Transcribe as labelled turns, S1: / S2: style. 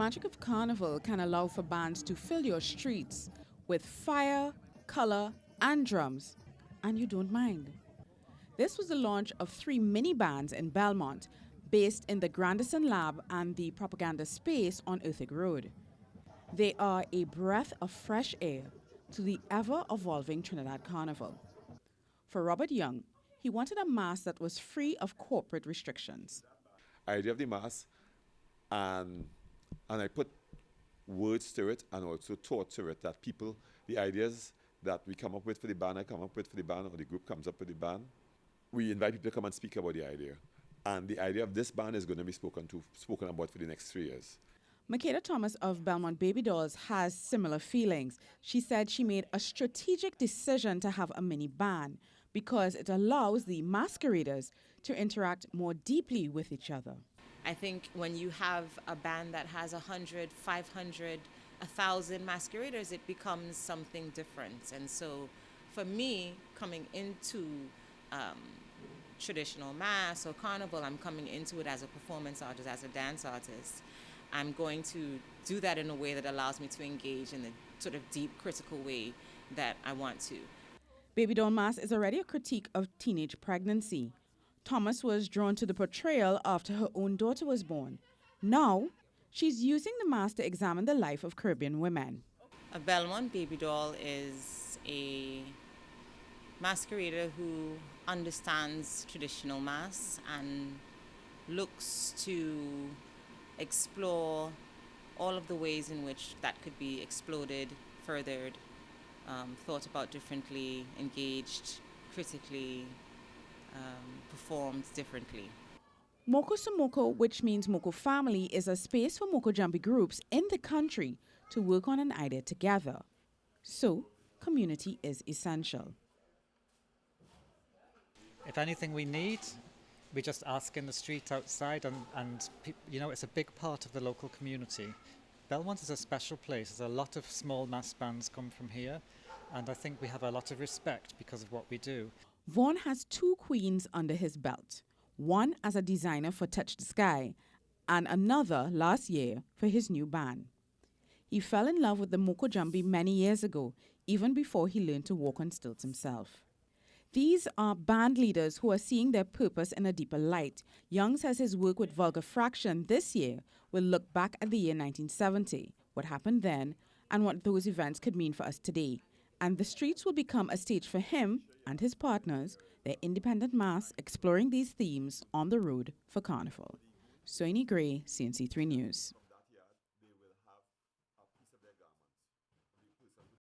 S1: magic of Carnival can allow for bands to fill your streets with fire, color, and drums, and you don't mind. This was the launch of 3 mini bands in Belmont, based in the Grandison Lab and the Propaganda Space on Earthig Road. They are a breath of fresh air to the ever-evolving Trinidad Carnival. For Robert Young, he wanted a mass that was free of corporate restrictions.
S2: Idea of the mass, and I put words to it and also thought to it that people, the ideas that we come up with for the band, I come up with for the band, or the group comes up with the band, we invite people to come and speak about the idea. And the idea of this band is going to be spoken about for the next 3 years.
S1: Makeda Thomas of Belmont Baby Dolls has similar feelings. She said she made a strategic decision to have a mini band because it allows the masqueraders to interact more deeply with each other.
S3: I think when you have a band that has 100, 500, 1,000 masqueraders, it becomes something different. And so for me, coming into traditional mass or carnival, I'm coming into it as a performance artist, as a dance artist. I'm going to do that in a way that allows me to engage in the sort of deep, critical way that I want to.
S1: Baby Doll Mass is already a critique of teenage pregnancy. Thomas was drawn to the portrayal after her own daughter was born. Now, she's using the mask to examine the life of Caribbean women.
S3: A Belmont Baby Doll is a masquerader who understands traditional mass and looks to explore all of the ways in which that could be exploded, furthered, thought about differently, engaged critically, performed differently.
S1: Moco Moco, which means Moco Family, is a space for Moco Jumbie groups in the country to work on an idea together. So, community is essential.
S4: If anything we need, we just ask in the street outside, and it's a big part of the local community. Belmont is a special place. There's a lot of small mass bands come from here, and I think we have a lot of respect because of what we do.
S1: Vaughan has 2 queens under his belt, one as a designer for Touch the Sky, and another last year for his new band. He fell in love with the Moco Jumbie many years ago, even before he learned to walk on stilts himself. These are band leaders who are seeing their purpose in a deeper light. Young says his work with Vulgar Fraction this year will look back at the year 1970, what happened then, and what those events could mean for us today. And the streets will become a stage for him and his partners, their independent mass, exploring these themes on the road for Carnival. Soini Gray, CNC3 News.